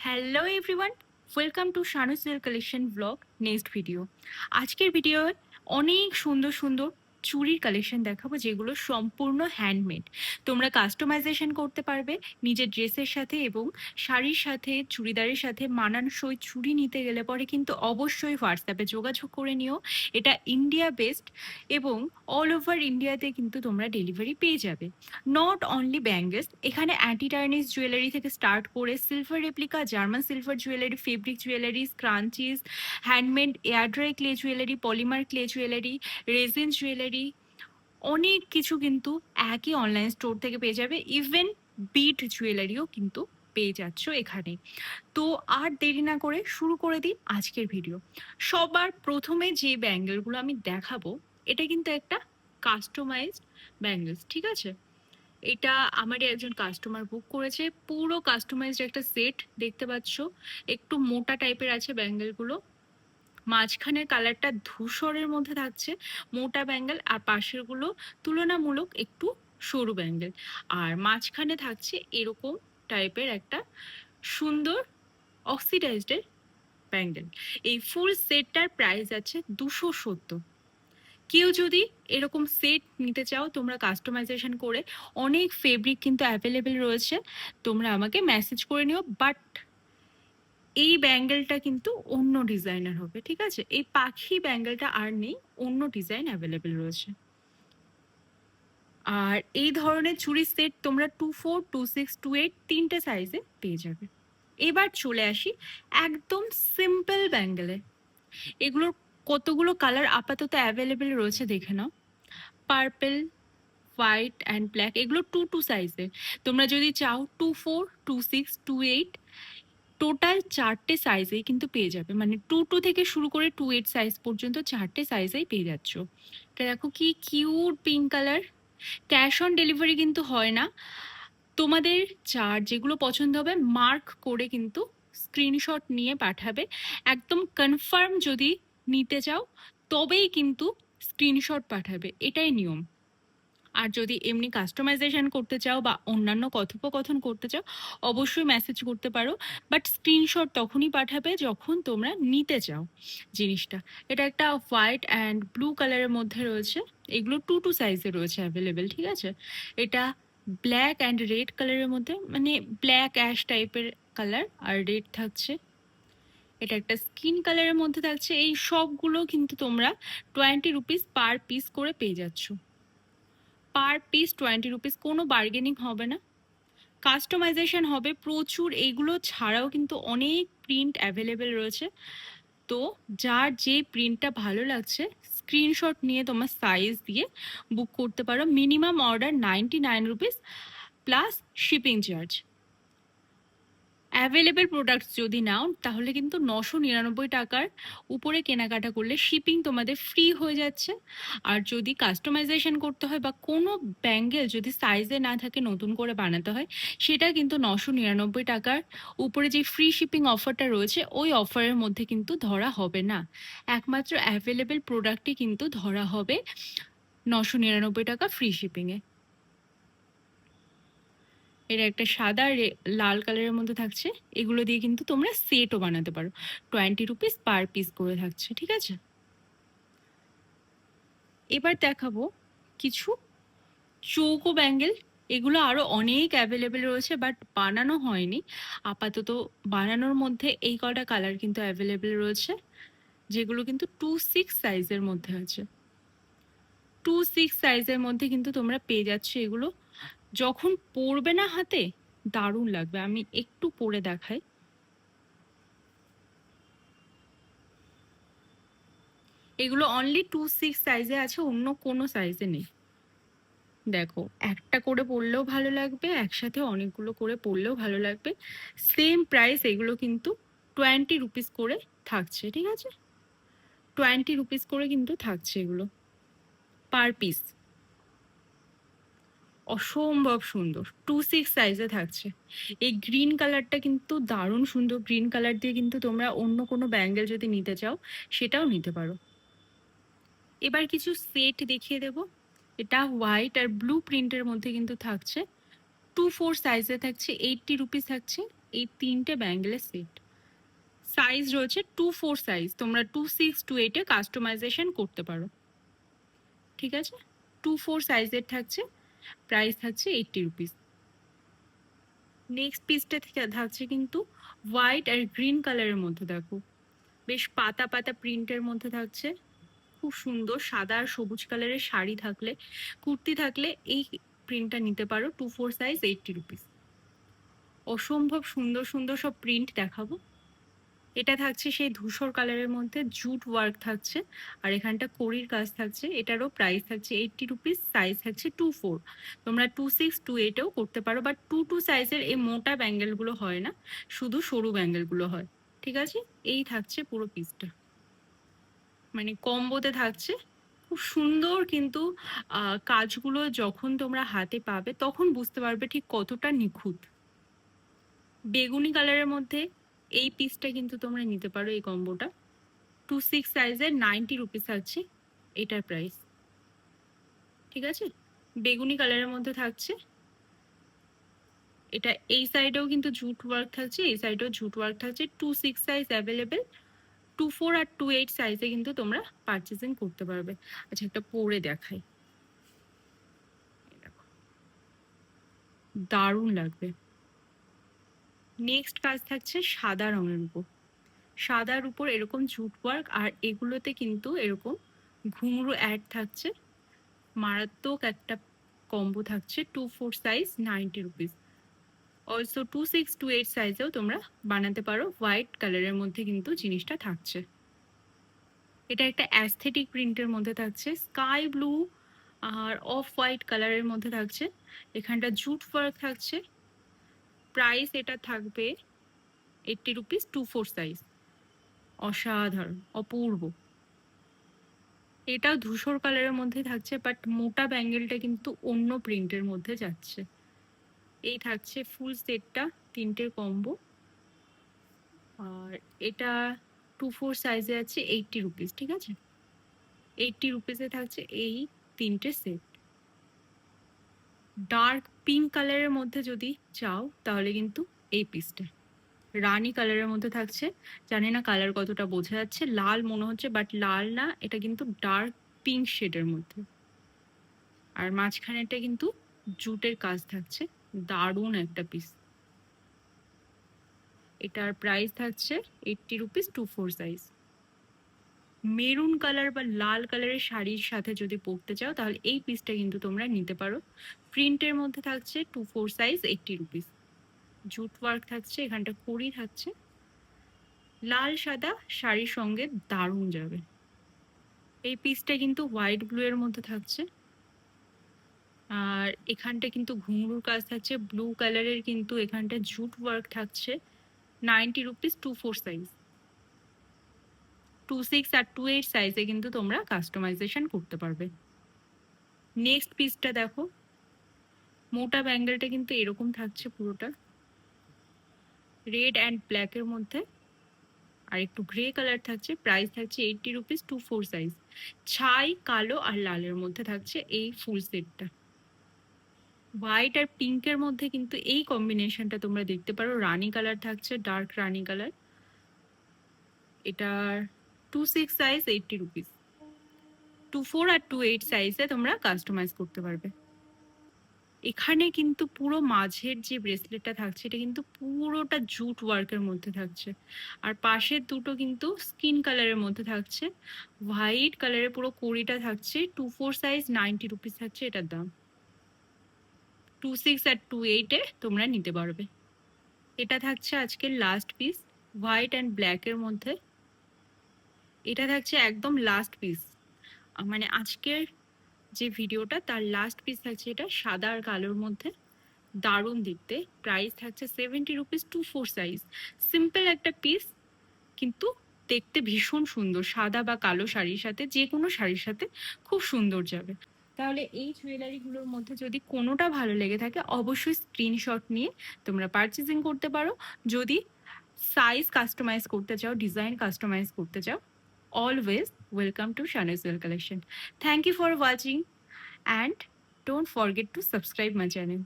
Hello everyone, welcome to Shanu silk collection blog next video. আজকের ভিডিওয় অনেক সুন্দর সুন্দর চুড়ির কালেকশন দেখাবো, যেগুলো সম্পূর্ণ হ্যান্ডমেড। তোমরা কাস্টমাইজেশন করতে পারবে নিজের ড্রেসের সাথে, এবং শাড়ির সাথে চুড়িদারের সাথে মানানসই চুড়ি নিতে গেলে পরে কিন্তু অবশ্যই হোয়াটসঅ্যাপে যোগাযোগ করে নিও। এটা ইন্ডিয়া বেস্ট, এবং অল ওভার ইন্ডিয়াতে কিন্তু তোমরা ডেলিভারি পেয়ে যাবে। নট অনলি ব্যাঙ্গেলস, এখানে অ্যান্টি টার্নিশ জুয়েলারি থেকে স্টার্ট করে silver replica, German silver jewellery, fabric jewellery, scrunchies, handmade air dry clay jewellery, polymer clay jewellery, resin jewellery, অনেক কিছু কিন্তু একই অনলাইন স্টোর থেকে পেয়ে যাবে। ইভেন বিট জুয়েলারিও কিন্তু পেয়ে যাচ্ছ এখানে। তো আর দেরি না করে শুরু করে দিই আজকের ভিডিও। সবার প্রথমে যে ব্যাঙ্গেলগুলো আমি দেখাবো, এটা কিন্তু একটা কাস্টমাইজড ব্যাঙ্গেলস, ঠিক আছে? এটা আমারই একজন কাস্টমার বুক করেছে, পুরো কাস্টমাইজড একটা সেট দেখতে পাচ্ছ। একটু মোটা টাইপের আছে ব্যাঙ্গেলগুলো, মাঝখানের কালারটা ধূসরের মধ্যে থাকছে মোটা ব্যাঙ্গেল, আর পাশেরগুলো তুলনামূলক একটু সরু ব্যাঙ্গেল, আর মাঝখানে থাকছে এরকম টাইপের একটা সুন্দর অক্সিডাইজডের ব্যাঙ্গেল। এই ফুল সেটটার প্রাইস আছে 270। কেউ যদি এরকম সেট নিতে চাও তোমরা কাস্টমাইজেশন করে, অনেক ফেব্রিক কিন্তু অ্যাভেলেবেল রয়েছে, তোমরা আমাকে মেসেজ করে নিও। বাট এই ব্যাঙ্গেলটা কিন্তু অন্য ডিজাইনের হবে, ঠিক আছে? এই পাখি ব্যাঙ্গেলটা আর নেই, অন্য ডিজাইন অ্যাভেলেবেল রয়েছে। আর এই ধরনের চুড়ি সেট তোমরা 24, 26, 28 তিনটে সাইজে পেয়ে যাবে। এবার চলে আসি একদম সিম্পল ব্যাঙ্গেলে। এগুলোর কতগুলো কালার আপাতত অ্যাভেলেবেল রয়েছে দেখে নাও। পার্পেল, হোয়াইট অ্যান্ড ব্ল্যাক, এগুলো 2 সাইজের। তোমরা যদি চাও 24, 26, 28, টোটাল 4টে সাইজেই কিন্তু পেয়ে যাবে। মানে 22 থেকে শুরু করে 28 সাইজ পর্যন্ত 4টে সাইজেই পেয়ে যাচ্ছ। এটা দেখো কি cute pink colour. Cash on delivery কিন্তু হয় না। তোমাদের যার যেগুলো পছন্দ হবে মার্ক করে কিন্তু স্ক্রিনশট নিয়ে পাঠাবে। একদম কনফার্ম যদি নিতে চাও তবেই কিন্তু স্ক্রিনশট পাঠাবে, এটাই নিয়ম। আর যদি এমনি কাস্টমাইজেশন করতে চাও বা অন্যান্য কথোপকথন করতে চাও, অবশ্যই মেসেজ করতে পারো। বাট স্ক্রিনশট তখনই পাঠাবে যখন তোমরা নিতে চাও জিনিসটা। এটা একটা হোয়াইট অ্যান্ড ব্লু কালারের মধ্যে রয়েছে। এগুলো 2 সাইজে রয়েছে অ্যাভেলেবেল, ঠিক আছে? এটা ব্ল্যাক অ্যান্ড রেড কালারের মধ্যে, মানে ব্ল্যাক অ্যাশ টাইপের কালার আর রেড থাকছে। এটা একটা স্কিন কালারের মধ্যে থাকছে। এই সবগুলো কিন্তু তোমরা 20 রুপিস পার পিস করে পেয়ে যাচ্ছ। পার পিস 20 রুপিস, কোনো বার্গেনিং হবে না। কাস্টমাইজেশন হবে প্রচুর। এইগুলো ছাড়াও কিন্তু অনেক প্রিন্ট অ্যাভেলেবেল রয়েছে। তো যার যে প্রিন্টটা ভালো লাগছে স্ক্রিনশট নিয়ে তোমার সাইজ দিয়ে বুক করতে পারো। Minimum order 99 rupees plus shipping charge. Available products যদি নাও তাহলে কিন্তু 999 টাকার উপরে কেনাকাটা করলে শিপিং তোমাদের ফ্রি হয়ে যাচ্ছে। আর যদি কাস্টমাইজেশন করতে হয় বা কোনো ব্যাঙ্গেল যদি সাইজে না থাকে নতুন করে বানাতে হয়, সেটা কিন্তু 999 টাকার উপরে যে ফ্রি শিপিং অফারটা রয়েছে ওই অফারের মধ্যে কিন্তু ধরা হবে না। একমাত্র অ্যাভেলেবেল প্রোডাক্টই কিন্তু ধরা হবে 999 টাকা ফ্রি শিপিংয়ে। এটা একটা সাদা লাল কালারের মধ্যে থাকছে। এগুলো দিয়ে কিন্তু তোমরা সেটও বানাতে পারো। 20 রুপিস পার পিস করে থাকছে, ঠিক আছে? এবার দেখাবো কিছু চৌকো ব্যাঙ্গেল। এগুলো আরো অনেক অ্যাভেলেবেল রয়েছে, বাট বানানো হয়নি আপাতত। বানানোর মধ্যে এই কটা কালার কিন্তু অ্যাভেলেবেল রয়েছে, যেগুলো কিন্তু 26 সাইজের মধ্যে আছে। 26 সাইজের মধ্যে কিন্তু তোমরা পেয়ে যাচ্ছ এগুলো। যখন পরবে না হাতে দারুণ লাগবে। আমি একটু পরে দেখাই। এগুলো অনলি 26 সাইজে আছে, অন্য কোনো সাইজে নেই। দেখো, একটা করে পরলেও ভালো লাগবে, একসাথে অনেকগুলো করে পরলেও ভালো লাগবে। সেম প্রাইস, এগুলো কিন্তু 20 রুপিস করে থাকছে, ঠিক আছে? 20 রুপিস করে কিন্তু থাকছে এগুলো পার পিস। অসম্ভব সুন্দর, 26 সাইজে থাকছে। এই গ্রিন কালারটা কিন্তু দারুণ সুন্দর। গ্রিন কালার দিয়ে কিন্তু তোমরা অন্য কোনো ব্যাঙ্গেল যদি নিতে চাও সেটাও নিতে পারো। এবার কিছু সেট দেখিয়ে দেব। এটা হোয়াইট আর ব্লু প্রিন্টের মধ্যে কিন্তু থাকছে। 24 সাইজে থাকছে, 80 রুপিস থাকছে। এই 3টে ব্যাঙ্গেলের সেট। সাইজ রয়েছে 2-4 সাইজ, তোমরা 2-6-2-8 এ কাস্টমাইজেশন করতে পারো। ঠিক আছে, 2-4 সাইজের থাকছে, প্রাইস থাকছে 80 রুপিস। নেক্সট পিসটা থাকছে কিন্তু হোয়াইট আর গ্রিন কালারের মধ্যে, দেখো বেশ পাতা পাতা প্রিন্টের মধ্যে থাকছে, খুব সুন্দর। সাদা আর সবুজ কালারের শাড়ি থাকলে, কুর্তি থাকলে এই প্রিন্টটা নিতে পারো। 2-4 সাইজ, 80 রুপিস। অসম্ভব সুন্দর সুন্দর সব প্রিন্ট দেখাবো। এটা থাকছে সেই ধূসর কালারের মধ্যে, জুট ওয়ার্ক থাকছে আর এখানটা কড়ির কাজ থাকছে। এটারও প্রাইস থাকছে 80 রুপিস, সাইজ থাকছে 2-4। তোমরা 2-6-2-8-এও করতে পারো, বাট 2-2 সাইজের এই মোটা ব্যাঙ্গেলগুলো হয় না, শুধু সরু ব্যাঙ্গেলগুলো হয়। ঠিক আছে, এই থাকছে পুরো পিসটা, মানে কম্বোতে থাকছে। খুব সুন্দর, কিন্তু কাজগুলো যখন তোমরা হাতে পাবে তখন বুঝতে পারবে ঠিক কতটা নিখুঁত। বেগুনি কালারের মধ্যে এই পিসটা কিন্তু তোমরা নিতে পারো, এই কম্বোটা 2-6 সাইজের 90 রুপিস আছে এটার প্রাইস। ঠিক আছে, বেগুনি কালারের মধ্যে থাকছে এটা। এই সাইডেও কিন্তু জুট ওয়ার্ক থাকছে, এই সাইডেও জুট ওয়ার্ক থাকছে। 2-6 সাইজ অ্যাভেলেবেল, 2-4 আর 2-8 সাইজে কিন্তু তোমরা পারচেসিং করতে পারবে। আচ্ছা, একটা পরে দেখাই, দারুণ লাগবে। নেক্সট কাজ থাকছে সাদা রঙের উপর, সাদার উপর এরকম জুট ওয়ার্ক, আর এগুলোতে কিন্তু এরকম ঘুঙরু অ্যাড থাকছে। মারাত্মক একটা কম্বো থাকছে। 2-4 সাইজ, 90 রুপিস। অলসো 2-6-2-8 সাইজেও তোমরা বানাতে পারো। হোয়াইট কালারের মধ্যে কিন্তু জিনিসটা থাকছে। এটা একটা অ্যাস্থেটিক প্রিন্টের মধ্যে থাকছে, স্কাই ব্লু আর অফ হোয়াইট কালারের মধ্যে থাকছে। এখানটা জুট ওয়ার্ক থাকছে। প্রাইস এটা থাকবে 80 রুপিস, 2-4 সাইজ। অসাধারণ, অপূর্ব। এটাও ধূসর কালারের মধ্যে থাকছে, বাট মোটা ব্যাঙ্গেলটা কিন্তু অন্য প্রিন্টের মধ্যে যাচ্ছে। এই থাকছে ফুল সেটটা, 3টের কম্বো। আর এটা 2-4 সাইজে আছে, 80 রুপিস। ঠিক আছে, 80 রুপিসে থাকছে এই 3টে সেট। ডার্ক পিঙ্ক কালারের মধ্যে যদি চাও তাহলে কিন্তু এই পিসটা রানী কালারের মধ্যে থাকছে। জানি না কালার কতটা বোঝা যাচ্ছে, লাল মনে হচ্ছে, বাট লাল না, এটা কিন্তু ডার্ক পিঙ্ক শেডের মধ্যে। আর মাঝখানেটা কিন্তু জুটের কাজ থাকছে, দারুণ একটা পিস। এটার প্রাইস থাকছে 80 রুপিস, 2-4 সাইজ। মেরুন কালার বা লাল কালারের শাড়ির সাথে যদি পরতে চাও তাহলে এই পিসটা কিন্তু তোমরা নিতে পারো। প্রিন্টের মধ্যে থাকছে, 2-4 সাইজ, 80 রুপিস। জুট ওয়ার্ক থাকছে, এখানটা কড়ি থাকছে। লাল সাদা শাড়ির সঙ্গে দারুণ যাবে। এই পিসটা কিন্তু হোয়াইট ব্লু এর মধ্যে থাকছে, আর এখানটা কিন্তু ঘুঙরুর কাজ থাকছে ব্লু কালারের, কিন্তু এখানটা জুট ওয়ার্ক থাকছে। 90 রুপিস, 2-4 সাইজ। 2-6 আর 2-8 সাইজে কিন্তু তোমরা কাস্টমাইজেশন করতে পারবে। নেক্সট পিসটা দেখো, মোটা ব্যাঙ্গেলটা কিন্তু এরকম থাকছে পুরোটা, রেড অ্যান্ড ব্ল্যাকের মধ্যে, আর একটু গ্রে কালার থাকছে। প্রাইস থাকছে 80 রুপিস, 2-4 সাইজ। ছাই কালো আর লালের মধ্যে থাকছে এই ফুল সেটটা। হোয়াইট আর পিঙ্কের মধ্যে কিন্তু এই কম্বিনেশনটা তোমরা দেখতে পারো। রানী কালার থাকছে, ডার্ক রানী কালার। এটার 2-6 সাইজ, 80 রুপিস। 2-4 আর 2-8 সাইজে তোমরা কাস্টমাইজ করতে পারবে। এখানে কিন্তু পুরো মাঝের যে ব্রেসলেটটা থাকছে এটা কিন্তু পুরোটা জুট ওয়ার্কের মধ্যে থাকছে, আর পাশের দুটো কিন্তু স্কিন কালারের মধ্যে থাকছে। হোয়াইট কালারের পুরো কড়িটা থাকছে। 2-4 সাইজ, 90 রুপিস থাকছে এটার দাম। 2-6 আর 2-8-এ তোমরা নিতে পারবে। এটা থাকছে আজকের লাস্ট পিস, হোয়াইট অ্যান্ড ব্ল্যাকের মধ্যে। এটা থাকছে একদম লাস্ট পিস, মানে আজকের যে ভিডিওটা তার লাস্ট পিস থাকছে। এটা সাদা আর কালোর মধ্যে, দারুণ দেখতে। প্রাইস থাকছে 70 রুপিস, 2-4 সাইজ। সিম্পল একটা পিস, কিন্তু দেখতে ভীষণ সুন্দর। সাদা বা কালো শাড়ির সাথে, যে কোনো শাড়ির সাথে খুব সুন্দর যাবে। তাহলে এই জুয়েলারিগুলোর মধ্যে যদি কোনোটা ভালো লেগে থাকে অবশ্যই স্ক্রিনশট নিয়ে তোমরা পারচেজিং করতে পারো। যদি সাইজ কাস্টমাইজ করতে চাও, ডিজাইন কাস্টমাইজ করতে চাও, always welcome to Shana's Well Collection. Thank you for watching and don't forget to subscribe my channel.